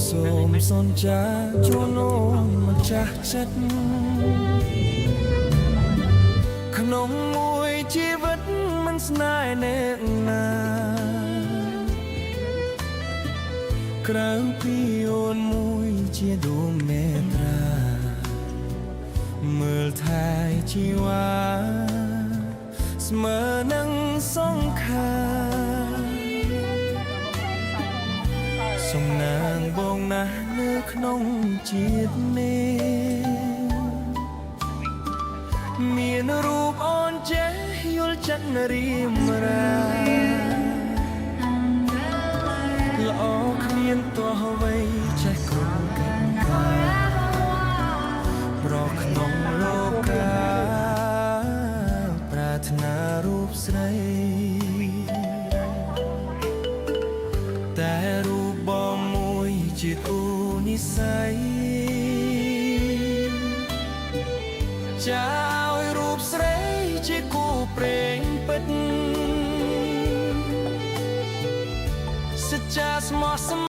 សូមសនចាជួនអូនម្ចាស់ចិត្តក្នុងមួយជីវិតមិនស្នេហ៍អ្នកណាក្រៅពីអូនមួយជាដួងមេត្រាមើលថែជីវ៉ាស្មើនឹងសង្ខារសំណាងបងណាស់នៅក្នុងជាតិនេះមានរូបអូនចេះយល់ចិត្តរៀមរាល្អគ្មានទោះអ្វីចេះគ្រប់កិច្ចការប្រក្នុងលោកកាប្រាថ្នារូបស្រីតែរូបបងមួយជាគូនិស្ស័យចាឲ្យរូបស្រីជាគូព្រេងពិតសច្ចាស្មោះ